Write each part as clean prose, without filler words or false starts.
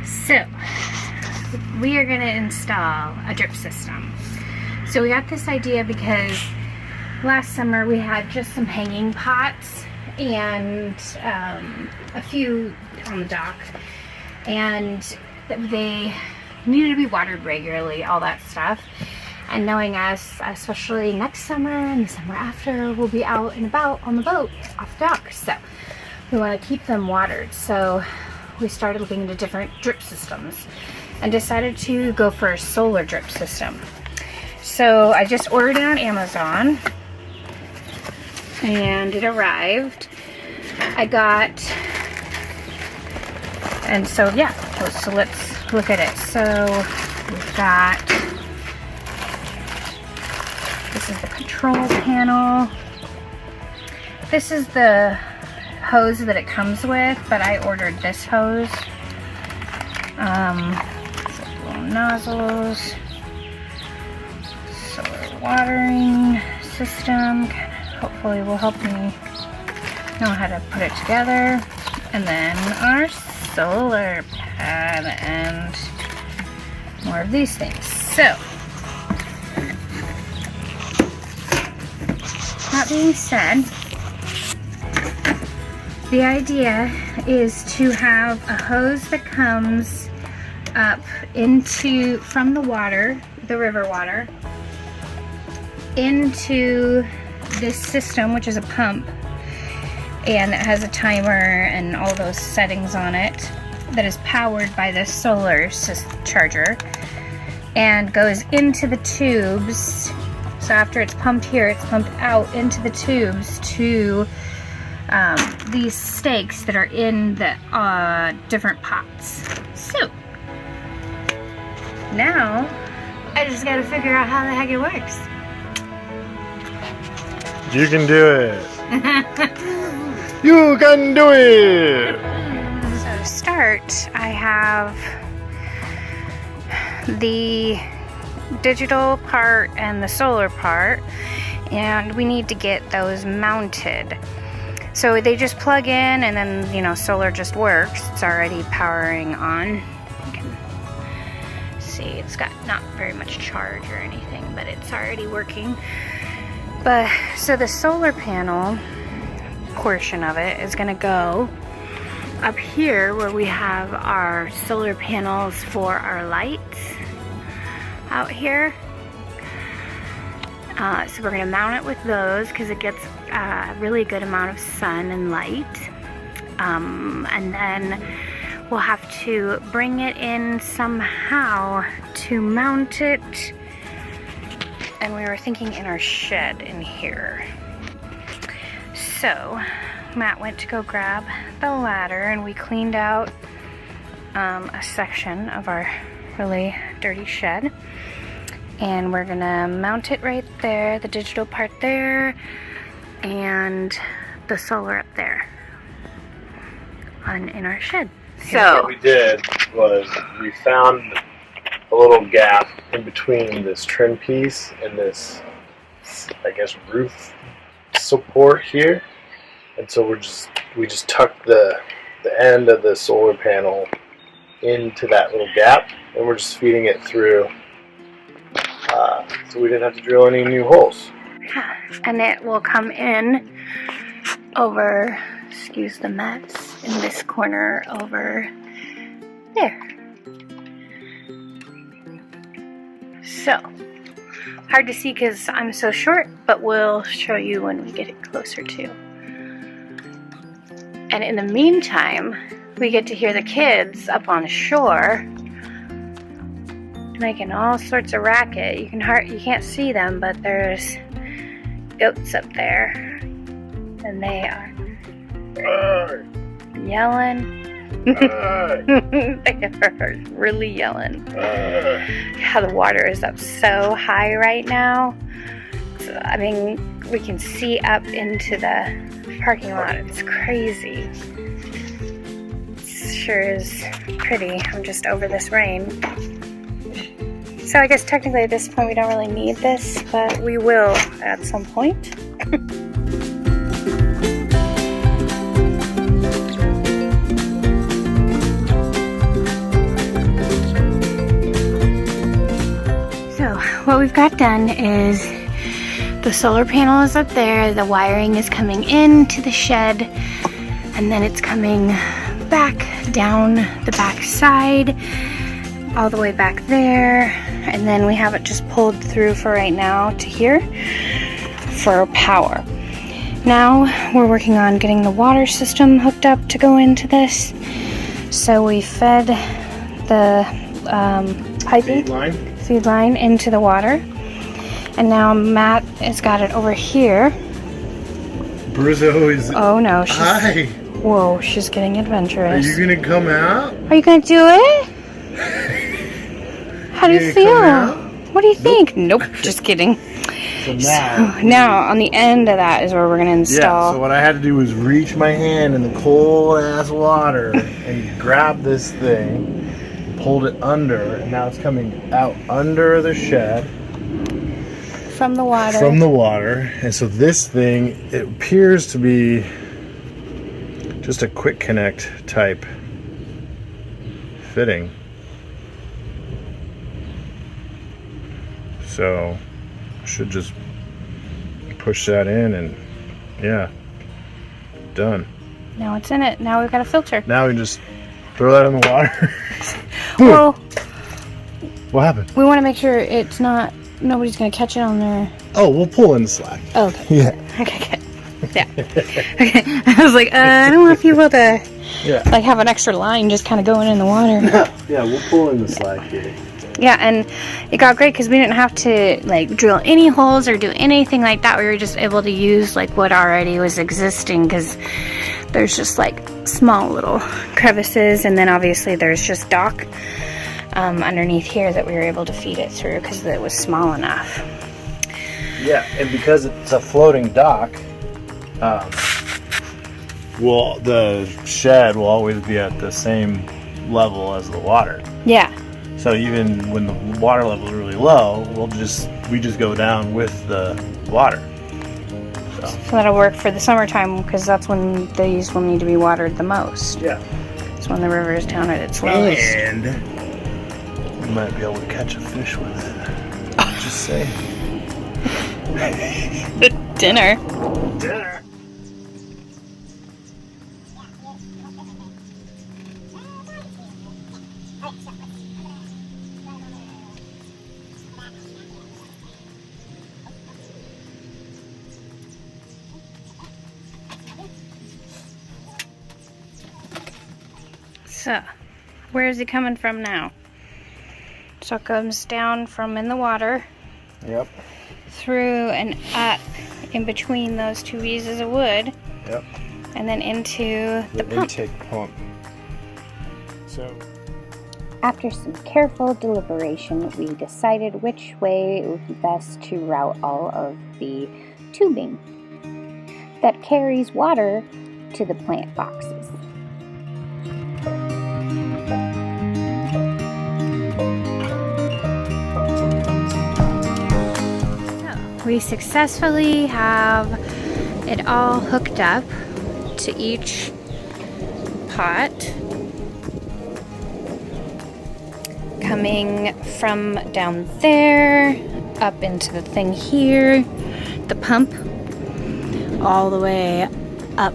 So we are going to install a drip system. So we got this idea because last summer we had just some hanging pots and a few on the dock, and they needed to be watered regularly, all that stuff. And knowing us, especially next summer and the summer after, we'll be out and about on the boat off the dock, so we want to keep them watered. So we started looking into different drip systems and decided to go for a solar drip system. So I just ordered it on Amazon and it arrived. And so yeah, so let's look at it. So we've got, this is the control panel. This is the hose that it comes with, but I ordered this hose. Little nozzles, solar watering system, hopefully will help me know how to put it together. And then our solar pad and more of these things. So, that being said, the idea is to have a hose that comes up from the water, the river water, into this system, which is a pump, and it has a timer and all those settings on it, that is powered by this solar charger, and goes into the tubes. So after it's pumped here, it's pumped out into the tubes to these stakes that are in the different pots. So now I just gotta figure out how the heck it works. You can do it. You can do it. So to start, I have the digital part and the solar part, and we need to get those mounted. So they just plug in and then, you know, solar just works. It's already powering on. You can see it's got not very much charge or anything, but it's already working. But so the solar panel portion of it is going to go up here where we have our solar panels for our lights out here. So we're going to mount it with those because it gets a really good amount of sun and light. And then we'll have to bring it in somehow to mount it. And we were thinking in our shed in here. So Matt went to go grab the ladder, and we cleaned out a section of our really dirty shed. And we're gonna mount it right there, the digital part there, and the solar up there in our shed. So what we did was we found a little gap in between this trim piece and this, I guess, roof support here, and so we just tucked the end of the solar panel into that little gap, and we're just feeding it through. So we didn't have to drill any new holes. And it will come in over, excuse the mess, in this corner over there. So, hard to see because I'm so short, but we'll show you when we get it closer to. And in the meantime, we get to hear the kids up on shore making all sorts of racket. You can't see them, but there's goats up there, and they are yelling. They are really yelling. How the water is up so high right now. So, I mean, we can see up into the parking lot. It's crazy. It sure is pretty. I'm just over this rain. So I guess technically at this point we don't really need this, but we will at some point. what we've got done is the solar panel is up there, the wiring is coming into the shed, and then it's coming back down the back side, all the way back there, and then we have it just pulled through for right now to here for power. Now we're working on getting the water system hooked up to go into this. So we fed the piping feed line into the water, and now Matt has got it over here. Bruzzo is. Oh no! Hi. Whoa, she's getting adventurous. Are you gonna come out? Are you gonna do it? How do you feel? What do you think? Nope, just kidding. So now, now on the end of that is where we're gonna install. Yeah, so what I had to do was reach my hand in the cold ass water and grab this thing, pulled it under, and now it's coming out under the shed. From the water. From the water. And so this thing, it appears to be just a quick connect type fitting. So should just push that in and yeah, done. Now it's in it. Now we've got a filter. Now we just throw that in the water. Well, what happened? we want to make sure it's not, nobody's going to catch it on there. Oh, we'll pull in the slack. Oh, okay. Yeah. Okay, good. Yeah. Okay. I was like, I don't want people to like have an extra line just kind of going in the water. Yeah, we'll pull in the slack here. Yeah, and it got great because we didn't have to like drill any holes or do anything like that. We were just able to use like what already was existing, because there's just like small little crevices, and then obviously there's just dock underneath here that we were able to feed it through because it was small enough. Yeah, and because it's a floating dock, well, the shed will always be at the same level as the water. Yeah. So even when the water level is really low, we just go down with the water. So that'll work for the summertime, because that's when these will need to be watered the most. yeah. It's when the river is down at its lowest. And you might be able to catch a fish with it. Just say. Dinner. Dinner. So, where is it coming from now? So it comes down from in the water. Yep. Through and up in between those two pieces of wood. Yep. And then into the pump. Intake pump. So after some careful deliberation, we decided which way it would be best to route all of the tubing that carries water to the plant boxes. We successfully have it all hooked up to each pot, coming from down there up into the thing here, the pump, all the way up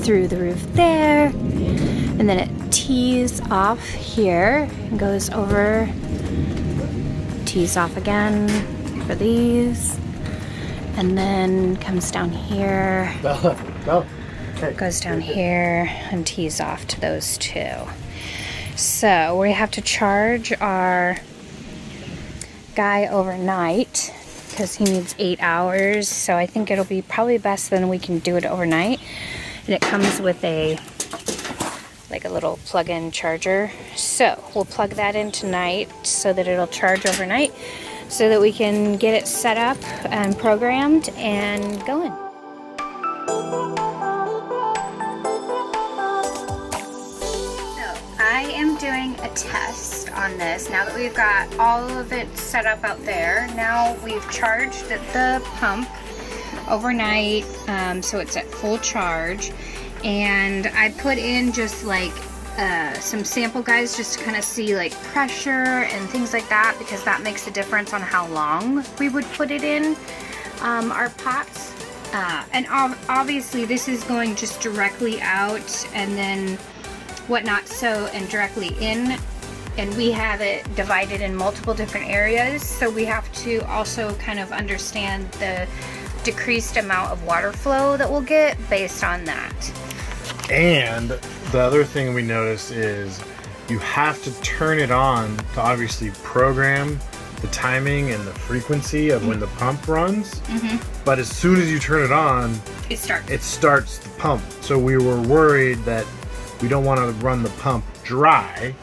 through the roof there, and then it tees off here and goes over, tees off again for these, and then comes down here, goes down here and tees off to those two. So we have to charge our guy overnight because he needs 8 hours, so I think it'll be probably best then we can do it overnight. And it comes with a little plug-in charger, so we'll plug that in tonight so that it'll charge overnight, so that we can get it set up and programmed and going. So I am doing a test on this now that we've got all of it set up out there. Now we've charged the pump overnight, so it's at full charge, and I put in just like some sample guides just to kind of see like pressure and things like that, because that makes a difference on how long we would put it in our pots. And obviously this is going just directly out and then whatnot, so, and directly in, and we have it divided in multiple different areas, so we have to also kind of understand the decreased amount of water flow that we'll get based on that. And the other thing we noticed is you have to turn it on to obviously program the timing and the frequency of when the pump runs. But as soon as you turn it on, It starts. it starts the pump. So we were worried that we don't want to run the pump dry.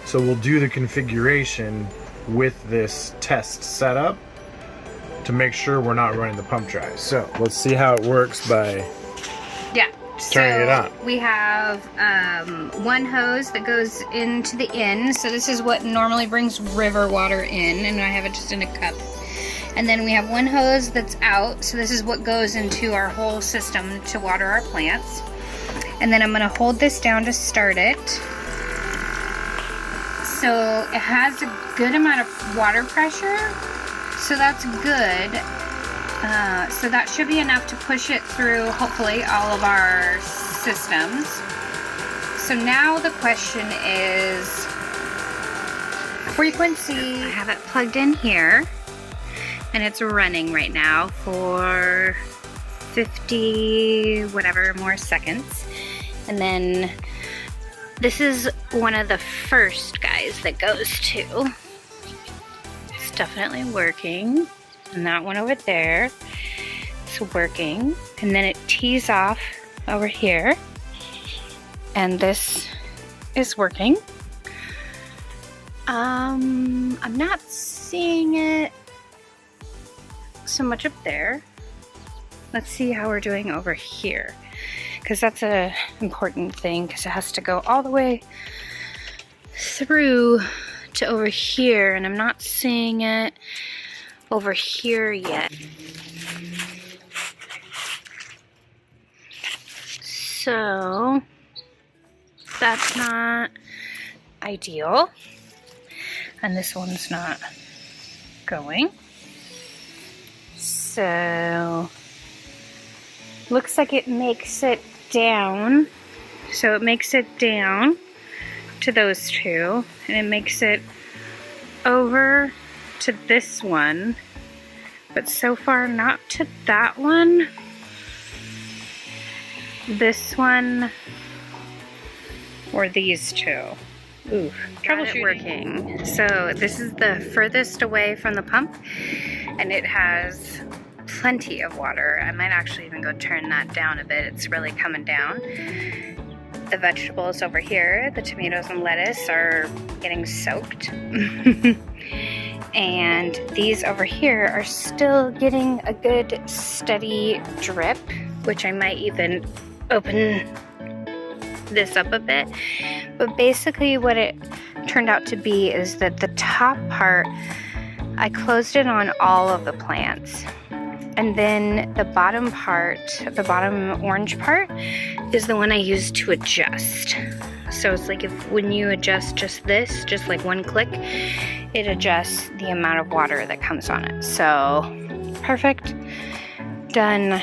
So we'll do the configuration with this test setup to make sure we're not running the pump dry. So let's see how it works by Yeah. turning it on. We have one hose that goes into the inn. So this is what normally brings river water in, and I have it just in a cup. And then we have one hose that's out. So this is what goes into our whole system to water our plants. And then I'm gonna hold this down to start it. So it has a good amount of water pressure. So that's good. So that should be enough to push it through, hopefully, all of our systems. So now the question is frequency. I have it plugged in here, and it's running right now for 50 whatever more seconds. And then this is one of the first guys that goes to. It's definitely working. And that one over there is working. And then it tees off over here. And this is working. I'm not seeing it so much up there. Let's see how we're doing over here, because that's an important thing, because it has to go all the way through to over here, and I'm not seeing it over here yet. So that's not ideal, and this one's not going. So looks like it makes it down. So it makes it down to those two, and it makes it over to this one, but so far not to that one, this one, or these two. Ooh, troubleshooting. Working. So this is the furthest away from the pump, and it has plenty of water. I might actually even go turn that down a bit. It's really coming down. The vegetables over here, the tomatoes and lettuce, are getting soaked. And these over here are still getting a good steady drip, which I might even open this up a bit. But basically what it turned out to be is that the top part, I closed it on all of the plants. And then the bottom part, the bottom orange part, is the one I use to adjust. So it's like when you adjust just this, just like one click, it adjusts the amount of water that comes on it. So perfect, done.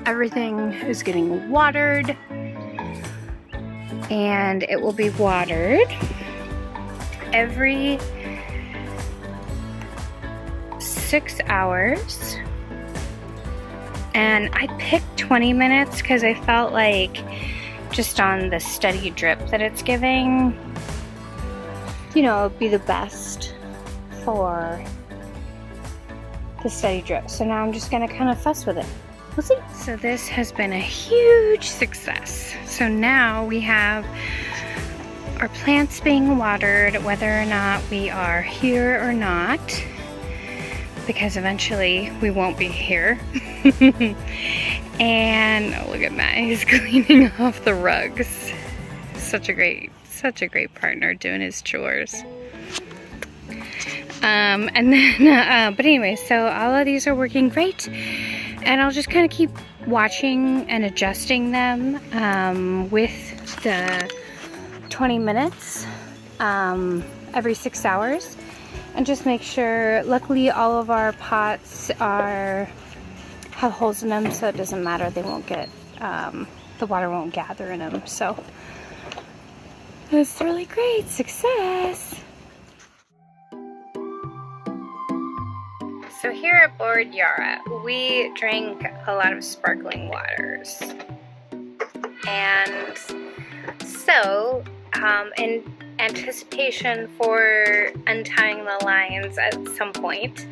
Everything is getting watered, and it will be watered every 6 hours. And I picked 20 minutes because I felt like just on the steady drip that it's giving, you know, it would be the best for the steady drip. So now I'm just gonna kind of fuss with it. We'll see. So this has been a huge success. So now we have our plants being watered, whether or not we are here or not, because eventually we won't be here. And oh, look at Matt, he's cleaning off the rugs. Such a great partner doing his chores. And then, but anyway, so all of these are working great, and I'll just kind of keep watching and adjusting them with the 20 minutes every 6 hours, and just make sure. Luckily, all of our pots have holes in them, so it doesn't matter. They won't get the water won't gather in them. So it's really great. Success. So here at Lord Yara, we drink a lot of sparkling waters. And so, in anticipation for untying the lines at some point,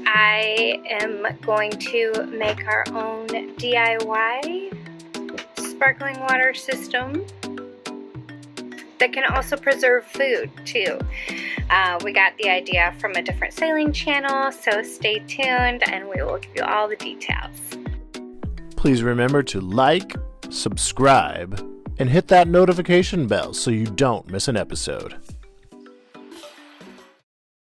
I am going to make our own DIY sparkling water system that can also preserve food too. We got the idea from a different sailing channel, so stay tuned and we will give you all the details. Please remember to like, subscribe, and hit that notification bell so you don't miss an episode.